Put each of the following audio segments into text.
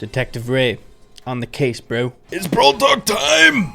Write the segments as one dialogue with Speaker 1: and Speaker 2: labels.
Speaker 1: Detective Ray, on the case, bro.
Speaker 2: It's Brawl Talk time!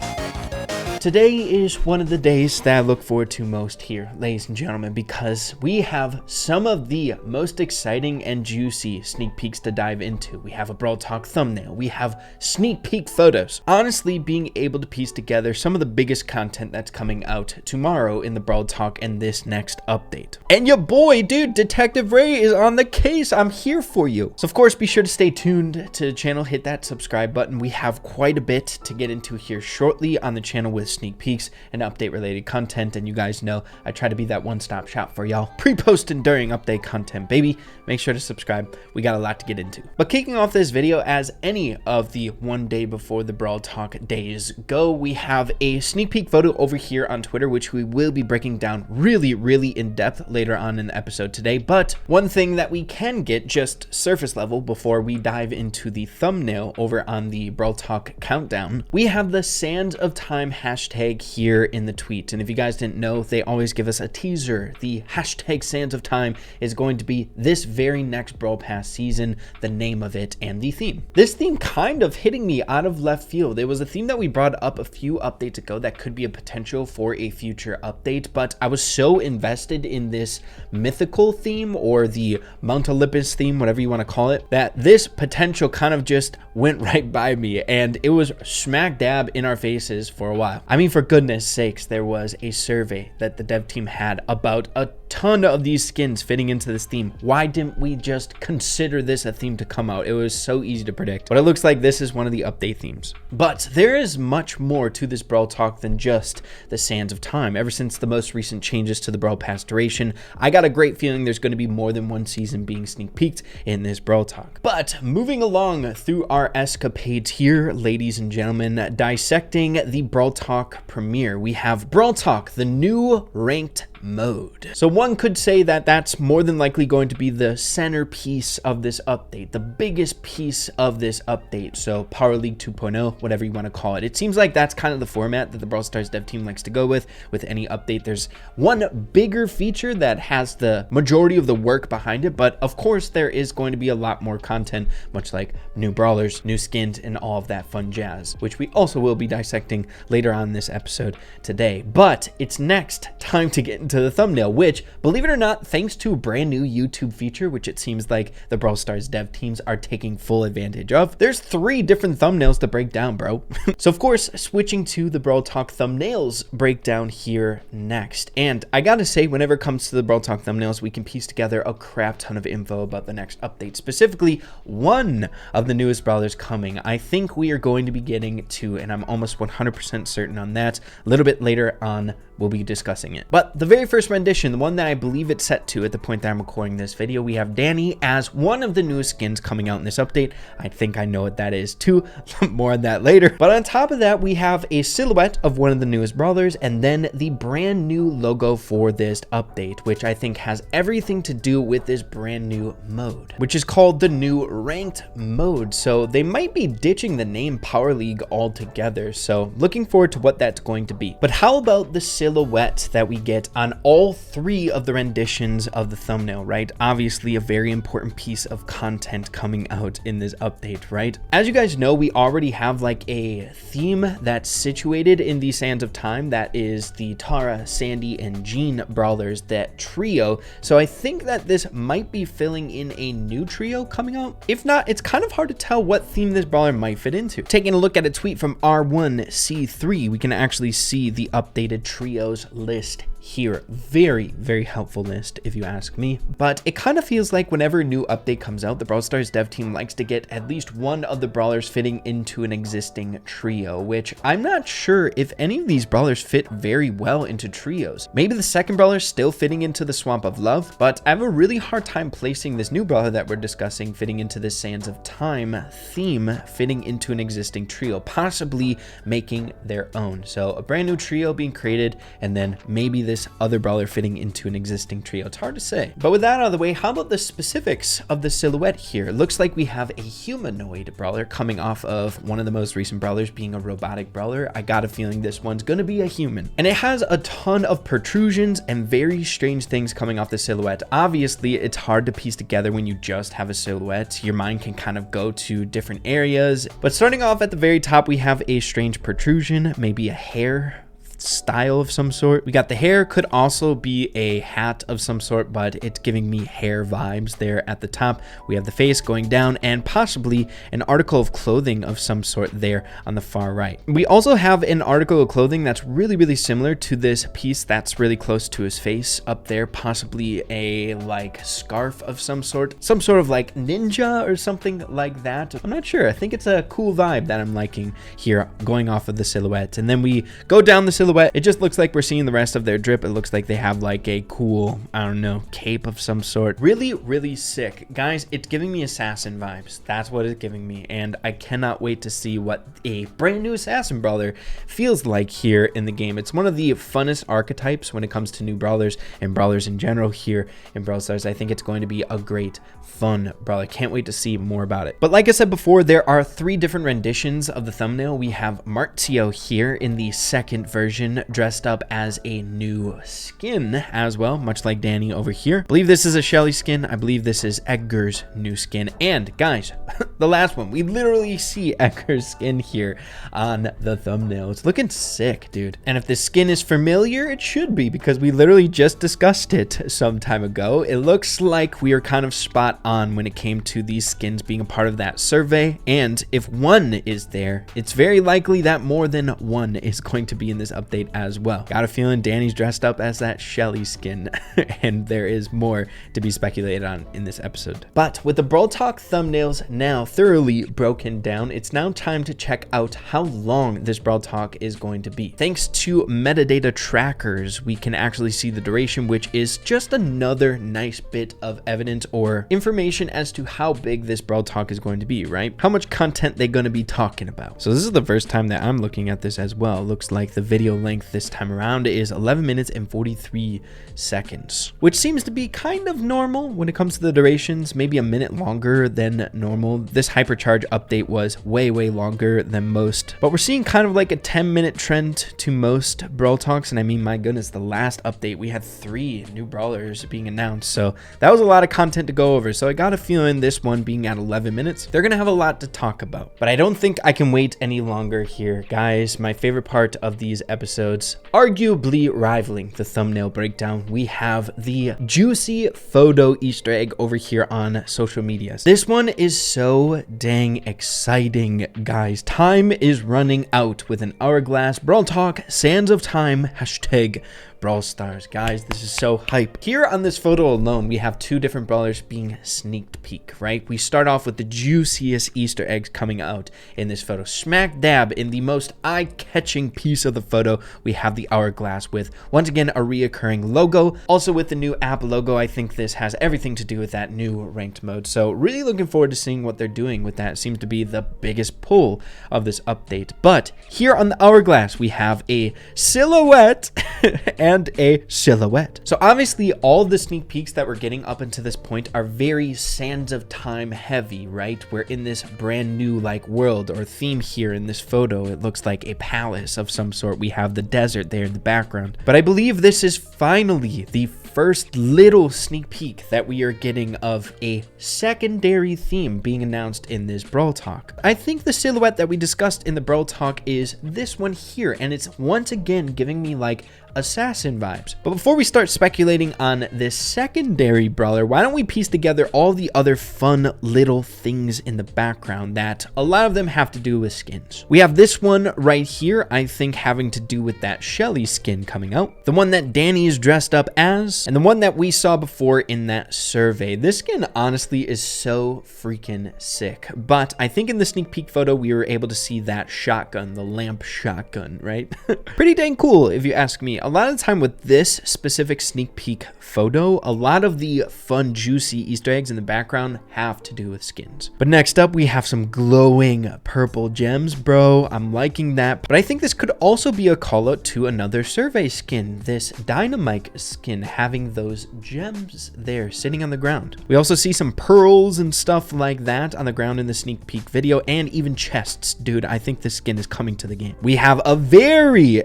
Speaker 1: Today is one of the days that I look forward to most here, ladies and gentlemen, because we have some of the most exciting and juicy sneak peeks to dive into. We have a Brawl Talk thumbnail. We have sneak peek photos. Honestly, being able to piece together some of the biggest content that's coming out tomorrow in the Brawl Talk and this next update. And your boy, dude, Detective Ray is on the case. I'm here for you. So, of course, be sure to stay tuned to the channel. Hit that subscribe button. We have quite a bit to get into here shortly on the channel with sneak peeks and update related content, and you guys know I try to be that one-stop shop for y'all pre-post and during update content, baby. Make sure to subscribe. We got a lot to get into. But kicking off this video, as any of the one day before the Brawl Talk days go, we have a sneak peek photo over here on Twitter, which we will be breaking down really in depth later on in the episode today. But one thing that we can get just surface level before we dive into the thumbnail over on the Brawl Talk countdown, we have the Sands of Time hashtag here in the tweet. And if you guys didn't know, they always give us a teaser. The hashtag Sands of Time is going to be this very next Brawl Pass season, the name of it and the theme. This theme kind of hitting me out of left field. It was a theme that we brought up a few updates ago that could be a potential for a future update, but I was so invested in this mythical theme, or the Mount Olympus theme, whatever you want to call it, that this potential kind of just went right by me, and it was smack dab in our faces for a while. I mean, for goodness sakes, there was a survey that the dev team had about a ton of these skins fitting into this theme. Why didn't we just consider this a theme to come out? It was so easy to predict, but it looks like this is one of the update themes. But there is much more to this Brawl Talk than just the Sands of Time. Ever since the most recent changes to the Brawl Pass duration, I got a great feeling there's going to be more than one season being sneak peeked in this Brawl Talk. But moving along through our escapades here, ladies and gentlemen, dissecting the Brawl Talk premiere, we have Brawl Talk, the new ranked mode. So one could say that that's more than likely going to be the centerpiece of this update, the biggest piece of this update. So Power League 2.0, whatever you want to call it. It seems like that's kind of the format that the Brawl Stars dev team likes to go with any update. There's one bigger feature that has the majority of the work behind it, but of course there is going to be a lot more content, much like new brawlers, new skins, and all of that fun jazz, which we also will be dissecting later on in this episode today. But it's next time to get into the thumbnail, which, believe it or not, thanks to a brand new YouTube feature, which it seems like the Brawl Stars dev teams are taking full advantage of. There's 3 different thumbnails to break down, bro. So of course, switching to the Brawl Talk thumbnails breakdown here next. And I gotta say, whenever it comes to the Brawl Talk thumbnails, we can piece together a crap ton of info about the next update, specifically one of the newest brawlers coming. I think we are going to be getting to, and I'm almost 100% certain on that, a little bit later on we'll be discussing it. But the very first rendition, the one that I believe it's set to at the point that I'm recording this video, we have Danny as one of the newest skins coming out in this update. I think I know what that is too. More on that later. But on top of that, we have a silhouette of one of the newest brawlers, and then the brand new logo for this update, which I think has everything to do with this brand new mode, which is called the new ranked mode. So they might be ditching the name Power League altogether. So looking forward to what that's going to be. But how about the silhouette that we get on all 3 of the renditions of the thumbnail, right? Obviously a very important piece of content coming out in this update, right? As you guys know, we already have like a theme that's situated in the Sands of Time. That is the Tara, Sandy, and Jean brawlers, that trio. So I think that this might be filling in a new trio coming out. If not, it's kind of hard to tell what theme this brawler might fit into. Taking a look at a tweet from R1C3, we can actually see the updated trios list here. Very helpful list if you ask me. But it kind of feels like whenever a new update comes out, the Brawl Stars dev team likes to get at least one of the brawlers fitting into an existing trio, which I'm not sure if any of these brawlers fit very well into trios. Maybe the second brawler still fitting into the Swamp of Love, but I have a really hard time placing this new brawler that we're discussing fitting into the Sands of Time theme, fitting into an existing trio, possibly making their own. So a brand new trio being created, and then maybe this this other brawler fitting into an existing trio. It's hard to say. But with that out of the way, how about the specifics of the silhouette here? It looks like we have a humanoid brawler coming off of one of the most recent brawlers being a robotic brawler. I got a feeling this one's gonna be a human. And it has a ton of protrusions and very strange things coming off the silhouette. Obviously, it's hard to piece together when you just have a silhouette. Your mind can kind of go to different areas. But starting off at the very top, we have a strange protrusion, maybe a hair style of some sort. We got the hair, could also be a hat of some sort, but it's giving me hair vibes there at the top. We have the face going down and possibly an article of clothing of some sort there on the far right. We also have an article of clothing that's really similar to this piece that's really close to his face up there, possibly a like scarf of some sort of like ninja or something like that. I'm not sure. I think it's a cool vibe that I'm liking here going off of the silhouette. And then we go down the silhouette. It just looks like we're seeing the rest of their drip. It looks like they have like a cool, I don't know, cape of some sort. Really sick. Guys, it's giving me assassin vibes. That's what it's giving me. And I cannot wait to see what a brand new assassin brawler feels like here in the game. It's one of the funnest archetypes when it comes to new brawlers and brawlers in general here in Brawl Stars. I think it's going to be a great, fun brawler. Can't wait to see more about it. But like I said before, there are 3 different renditions of the thumbnail. We have Martio here in the second version, dressed up as a new skin as well, much like Danny over here. I believe this is a Shelly skin. I believe this is Edgar's new skin. And guys, the last one, we literally see Edgar's skin here on the thumbnail. It's looking sick, dude. And if this skin is familiar, it should be, because we literally just discussed it some time ago. It looks like we are kind of spot on when it came to these skins being a part of that survey. And if one is there, it's very likely that more than one is going to be in this update as well. Got a feeling Danny's dressed up as that Shelly skin and there is more to be speculated on in this episode. But with the Brawl Talk thumbnails now thoroughly broken down, it's now time to check out how long this Brawl Talk is going to be. Thanks to metadata trackers, we can actually see the duration, which is just another nice bit of evidence or information as to how big this Brawl Talk is going to be, right? How much content they're going to be talking about. So this is the first time that I'm looking at this as well. Looks like the video length this time around is 11 minutes and 43 seconds, which seems to be kind of normal when it comes to the durations, maybe a minute longer than normal. This hypercharge update was way longer than most, but we're seeing kind of like a 10-minute trend to most Brawl Talks. And I mean, my goodness, the last update we had 3 new brawlers being announced, so that was a lot of content to go over. So I got a feeling this one being at 11 minutes, they're gonna have a lot to talk about, but I don't think I can wait any longer here. Guys, my favorite part of these episodes, arguably rivaling the thumbnail breakdown, we have the juicy photo Easter egg over here on social medias. This one is so dang exciting, guys. Time is running out with an hourglass. Brawl Talk, Sands of Time, hashtag Brawl Stars. Guys, this is so hype. Here on this photo alone, we have 2 different brawlers being sneak peek, right? We start off with the juiciest Easter eggs coming out in this photo. Smack dab in the most eye-catching piece of the photo, we have the hourglass with, once again, a reoccurring logo. Also with the new app logo, I think this has everything to do with that new ranked mode. So really looking forward to seeing what they're doing with that. It seems to be the biggest pull of this update. But here on the hourglass, we have a silhouette and a silhouette. So obviously all the sneak peeks that we're getting up until this point are very Sands of Time heavy, right? We're in this brand new like world or theme here in this photo. It looks like a palace of some sort. We have the desert there in the background. But I believe this is finally the first little sneak peek that we are getting of a secondary theme being announced in this Brawl Talk. I think the silhouette that we discussed in the Brawl Talk is this one here, and it's once again giving me like assassin vibes. But before we start speculating on this secondary brawler, why don't we piece together all the other fun little things in the background that a lot of them have to do with skins. We have this one right here, I think having to do with that Shelly skin coming out, the one that Danny is dressed up as, and the one that we saw before in that survey. This skin honestly is so freaking sick, but I think in the sneak peek photo we were able to see that shotgun, the lamp shotgun, right? Pretty dang cool if you ask me. a lot of the time with this specific sneak peek photo, a lot of the fun, juicy Easter eggs in the background have to do with skins. But next up, we have some glowing purple gems, bro. I'm liking that. But I think this could also be a call out to another survey skin, this dynamite skin, having those gems there sitting on the ground. We also see some pearls and stuff like that on the ground in the sneak peek video, and even chests. Dude, I think this skin is coming to the game. We have a very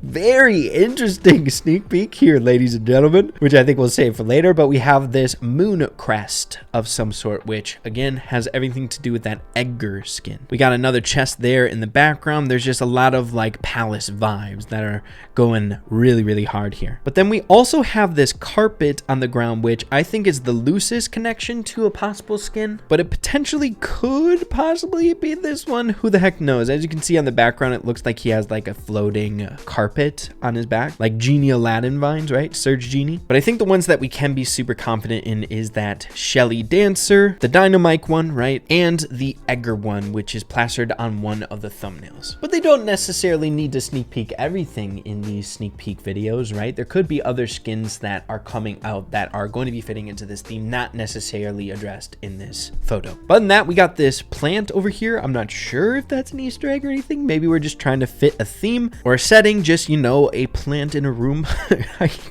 Speaker 1: very interesting sneak peek here, ladies and gentlemen, which I think we'll save for later. But we have this moon crest of some sort, which again has everything to do with that Edgar skin. We got another chest there in the background. There's just a lot of like palace vibes that are going really hard here. But then we also have this carpet on the ground, which I think is the loosest connection to a possible skin, but it potentially could possibly be this one. Who the heck knows? As you can see on the background, it looks like he has like a floating carpet on his back, like Genie Aladdin vines, right? Surge Genie. But I think the ones that we can be super confident in is that Shelly Dancer, the Dynamite one, right? And the Edgar one, which is plastered on one of the thumbnails. But they don't necessarily need to sneak peek everything in these sneak peek videos, right? There could be other skins that are coming out that are going to be fitting into this theme, not necessarily addressed in this photo. But other than that, we got this plant over here. I'm not sure if that's an Easter egg or anything. Maybe we're just trying to fit a theme or a setting, just, you know, a plant in a room.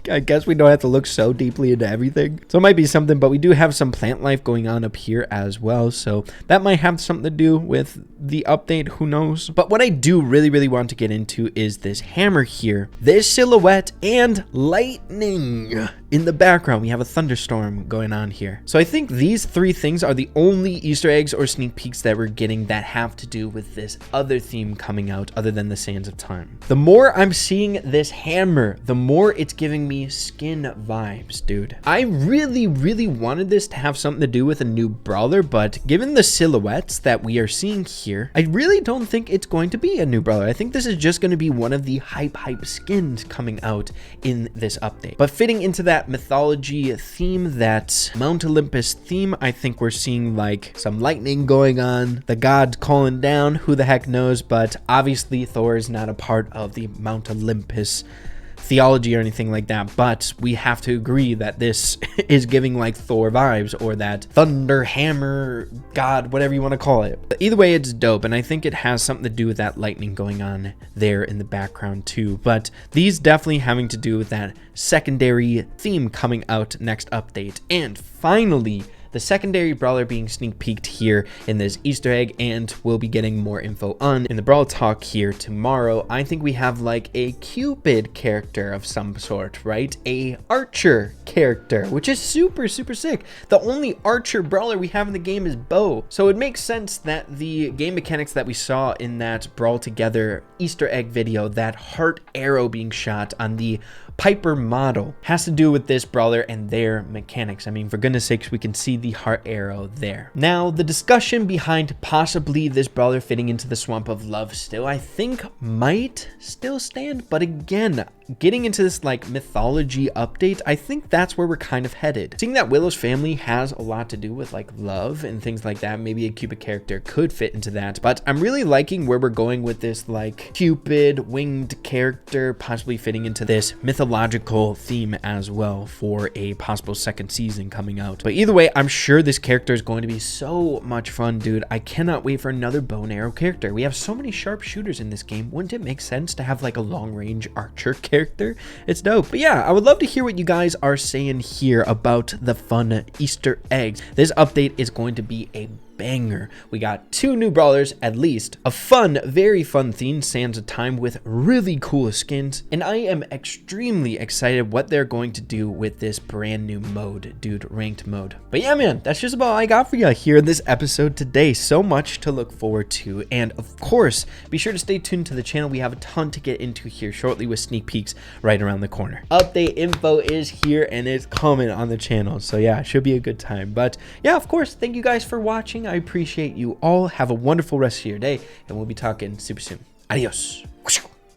Speaker 1: I guess we don't have to look so deeply into everything. So it might be something, but we do have some plant life going on up here as well. So that might have something to do with the update, who knows? But what I do really want to get into is this hammer here, this silhouette, and lightning in the background. We have a thunderstorm going on here. So I think these three things are the only Easter eggs or sneak peeks that we're getting that have to do with this other theme coming out other than the Sands of Time. The more I'm seeing this hammer, the more it's giving me skin vibes, dude. I really wanted this to have something to do with a new brawler, but given the silhouettes that we are seeing here, I really don't think it's going to be a new brawler. I think this is just going to be one of the hype skins coming out in this update. But fitting into that mythology theme, that Mount Olympus theme, I think we're seeing like some lightning going on, the gods calling down, who the heck knows? But obviously Thor is not a part of the Mount Olympus theology or anything like that, but we have to agree that this is giving like Thor vibes, or that thunder hammer god, whatever you want to call it. But either way, it's dope, and I think it has something to do with that lightning going on there in the background too. But these definitely having to do with that secondary theme coming out next update. And finally, the secondary brawler being sneak peeked here in this Easter egg, and we'll be getting more info on in the Brawl Talk here tomorrow. I think we have like a Cupid character of some sort, right? A Archer character, which is super sick. The only Archer brawler we have in the game is Bo. So it makes sense that the game mechanics that we saw in that Brawl Together Easter egg video, that heart arrow being shot on the Piper model, has to do with this brawler and their mechanics. I mean, for goodness sakes, we can see the heart arrow there. Now, the discussion behind possibly this brawler fitting into the Swamp of Love still, I think, might still stand. But again, getting into this like mythology update, I think that's where we're kind of headed. Seeing that Willow's family has a lot to do with like love and things like that, maybe a Cupid character could fit into that. But I'm really liking where we're going with this like Cupid winged character possibly fitting into this mythological theme as well for a possible second season coming out. But either way, I'm sure this character is going to be so much fun, dude. I cannot wait for another bow and arrow character. We have so many sharp shooters in this game. Wouldn't it make sense to have like a long range archer character? It's dope. But yeah, I would love to hear what you guys are saying here about the fun Easter eggs. This update is going to be a banger. We got 2 new brawlers at least, a fun, very fun theme, Sands of Time, with really cool skins, and I am extremely excited what they're going to do with this brand new mode, dude, ranked mode. But yeah, man, that's just about all I got for you here in this episode today. So much to look forward to, and of course, be sure to stay tuned to the channel. We have a ton to get into here shortly with sneak peeks right around the corner. Update info is here and it's coming on the channel, so yeah, it should be a good time. But yeah, of course, thank you guys for watching. I appreciate you all. Have a wonderful rest of your day, and we'll be talking super soon. Adios.